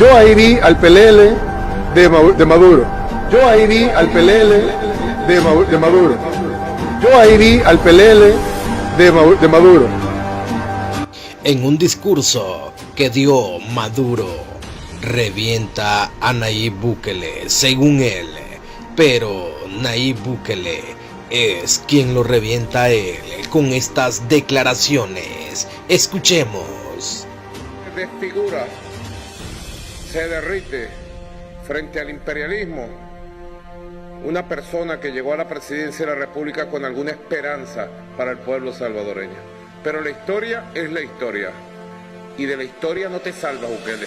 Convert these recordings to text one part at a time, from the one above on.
Yo ahí vi al PLL de Maduro. Yo ahí vi al PLL de Maduro. Yo ahí vi al PLL de Maduro. En un discurso que dio Maduro, revienta a Nayib Bukele, según él, pero Nayib Bukele es quien lo revienta a él con estas declaraciones. Escuchemos. Se desfigura, se derrite frente al imperialismo una persona que llegó a la presidencia de la República con alguna esperanza para el pueblo salvadoreño. Pero la historia es la historia, y de la historia no te salvas, Bukele.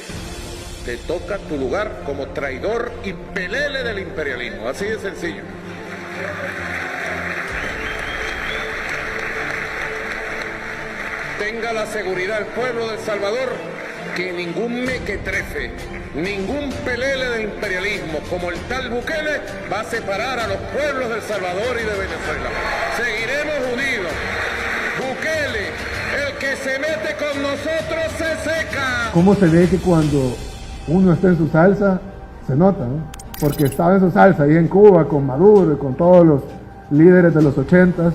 Te toca tu lugar como traidor y pelele del imperialismo, así de sencillo. Tenga la seguridad el pueblo de El Salvador que ningún mequetrefe, ningún pelele del imperialismo como el tal Bukele va a separar a los pueblos de El Salvador y de Venezuela. Seguiremos unidos. Bukele, el que se mete con nosotros se seca. ¿Cómo se ve que cuando uno está en su salsa, se nota, ¿no? Porque estaba en su salsa ahí en Cuba con Maduro y con todos los líderes de los 80s,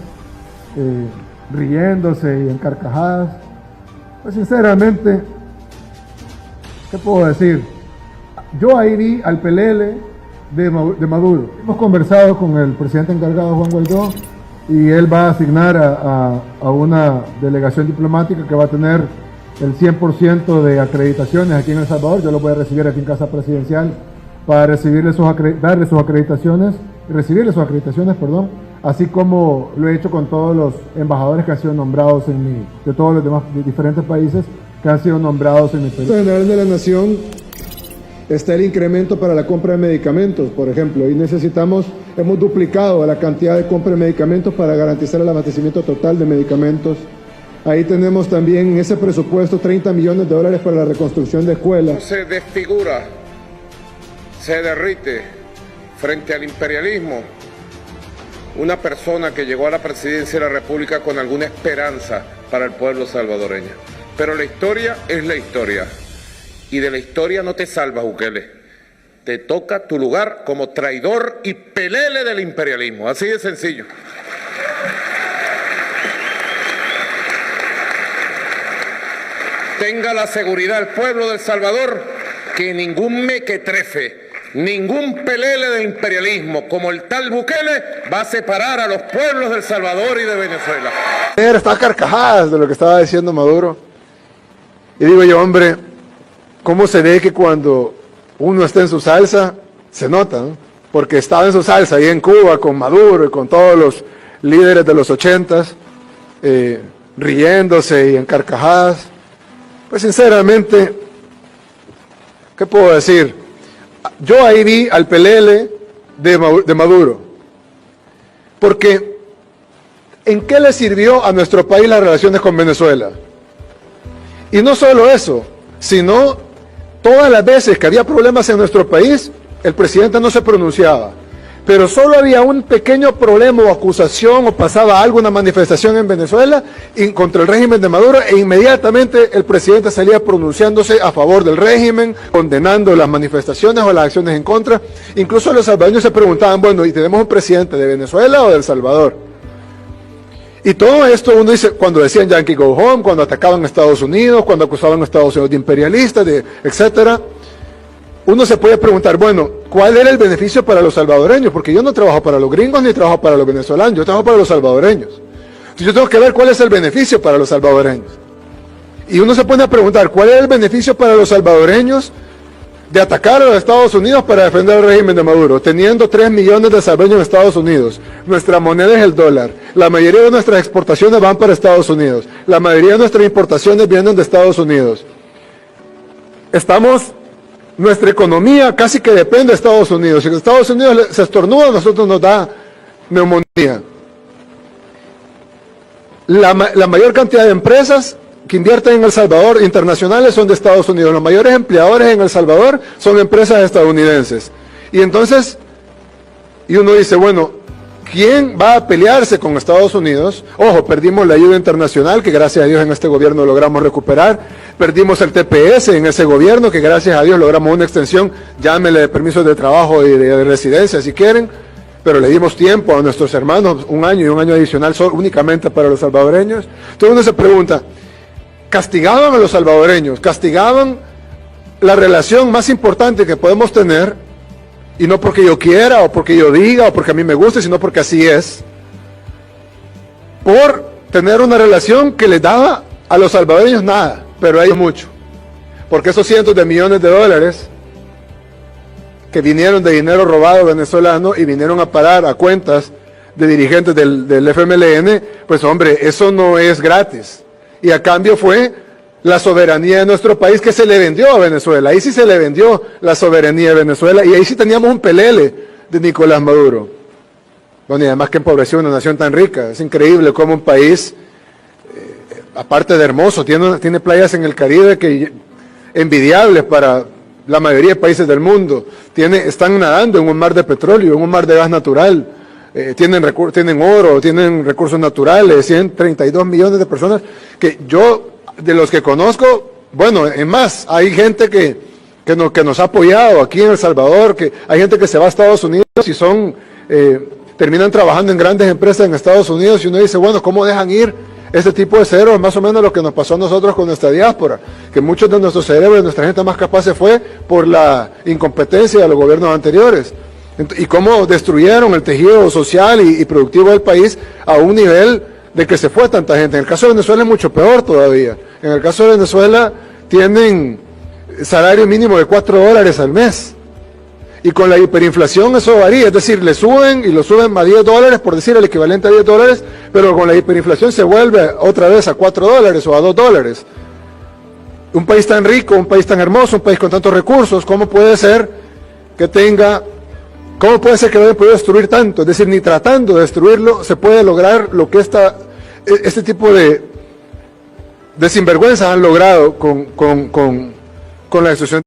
riéndose y en carcajadas. Pues sinceramente, ¿qué puedo decir? Yo ahí vi al PLL de Maduro. Hemos conversado con el presidente encargado, Juan Guaidó, y él va a asignar a una delegación diplomática que va a tener el 100% de acreditaciones aquí en El Salvador. Yo lo voy a recibir aquí en Casa Presidencial para recibirle darle sus acreditaciones, así como lo he hecho con todos los embajadores que han sido nombrados de todos los demás de diferentes países que han sido nombrados en mi país. En el General de la Nación está el incremento para la compra de medicamentos, por ejemplo, y hemos duplicado la cantidad de compra de medicamentos para garantizar el abastecimiento total de medicamentos. Ahí tenemos también en ese presupuesto 30 millones de dólares para la reconstrucción de escuelas. Se desfigura, se derrite frente al imperialismo una persona que llegó a la presidencia de la República con alguna esperanza para el pueblo salvadoreño. Pero la historia es la historia, y de la historia no te salvas, Bukele. Te toca tu lugar como traidor y pelele del imperialismo, así de sencillo. Tenga la seguridad el pueblo de El Salvador que ningún mequetrefe, ningún pelele del imperialismo como el tal Bukele va a separar a los pueblos de El Salvador y de Venezuela. Está carcajadas de lo que estaba diciendo Maduro. Y digo yo, hombre, ¿cómo se ve que cuando uno está en su salsa, se nota, ¿no? Porque estaba en su salsa ahí en Cuba con Maduro y con todos los líderes de los 80s, riéndose y en carcajadas. Pues sinceramente, ¿qué puedo decir? Yo ahí vi al PLL de Maduro, porque ¿en qué le sirvió a nuestro país las relaciones con Venezuela? Y no solo eso, sino todas las veces que había problemas en nuestro país, el presidente no se pronunciaba. Pero solo había un pequeño problema o acusación o pasaba algo, una manifestación en Venezuela contra el régimen de Maduro, e inmediatamente el presidente salía pronunciándose a favor del régimen, condenando las manifestaciones o las acciones en contra. Incluso los salvadoreños se preguntaban, bueno, ¿y tenemos un presidente de Venezuela o de El Salvador? Y todo esto uno dice, cuando decían Yankee Go Home, cuando atacaban a Estados Unidos, cuando acusaban a Estados Unidos de imperialistas, etcétera. Uno se puede preguntar, bueno, ¿cuál era el beneficio para los salvadoreños? Porque yo no trabajo para los gringos ni trabajo para los venezolanos, yo trabajo para los salvadoreños. Entonces yo tengo que ver cuál es el beneficio para los salvadoreños. Y uno se pone a preguntar, ¿cuál es el beneficio para los salvadoreños de atacar a los Estados Unidos para defender el régimen de Maduro? Teniendo 3 millones de salvadoreños en Estados Unidos, nuestra moneda es el dólar, la mayoría de nuestras exportaciones van para Estados Unidos, la mayoría de nuestras importaciones vienen de Estados Unidos. Nuestra economía casi que depende de Estados Unidos. Si Estados Unidos se estornuda, a nosotros nos da neumonía. La mayor cantidad de empresas que invierten en El Salvador internacionales son de Estados Unidos. Los mayores empleadores en El Salvador son empresas estadounidenses. Y entonces, uno dice, bueno, ¿quién va a pelearse con Estados Unidos? Ojo, perdimos la ayuda internacional, que gracias a Dios en este gobierno logramos recuperar. Perdimos el TPS en ese gobierno, que gracias a Dios logramos una extensión, llámele de permisos de trabajo y de residencia si quieren, pero le dimos tiempo a nuestros hermanos, 1 año y 1 año adicional únicamente para los salvadoreños. Entonces uno se pregunta, ¿castigaban a los salvadoreños? ¿Castigaban la relación más importante que podemos tener? Y no porque yo quiera, o porque yo diga, o porque a mí me guste, sino porque así es. Por tener una relación que les daba a los salvadoreños nada, pero a ellos mucho. Porque esos cientos de millones de dólares que vinieron de dinero robado venezolano y vinieron a parar a cuentas de dirigentes del FMLN, pues hombre, eso no es gratis. Y a cambio fue la soberanía de nuestro país que se le vendió a Venezuela. Ahí sí se le vendió la soberanía de Venezuela y ahí sí teníamos un pelele de Nicolás Maduro. Bueno, y además que empobreció una nación tan rica. Es increíble cómo un país, aparte de hermoso, tiene playas en el Caribe que envidiables para la mayoría de países del mundo. Están nadando en un mar de petróleo, en un mar de gas natural. Tienen oro, tienen recursos naturales, 132 millones de personas que yo, de los que conozco, bueno, es más, hay gente que nos ha apoyado aquí en El Salvador, que hay gente que se va a Estados Unidos y terminan trabajando en grandes empresas en Estados Unidos y uno dice, bueno, ¿cómo dejan ir este tipo de cerebros? Más o menos lo que nos pasó a nosotros con nuestra diáspora, que muchos de nuestros cerebros, nuestra gente más capaz se fue por la incompetencia de los gobiernos anteriores. Y cómo destruyeron el tejido social y productivo del país a un nivel de que se fue tanta gente. En el caso de Venezuela es mucho peor todavía. En el caso de Venezuela tienen salario mínimo de $4 al mes. Y con la hiperinflación eso varía, es decir, le suben y lo suben a $10, por decir el equivalente a $10, pero con la hiperinflación se vuelve otra vez a $4 o a $2. Un país tan rico, un país tan hermoso, un país con tantos recursos, ¿cómo puede ser que haya podido destruir tanto? Es decir, ni tratando de destruirlo se puede lograr lo que este tipo de sinvergüenzas han logrado con la destrucción.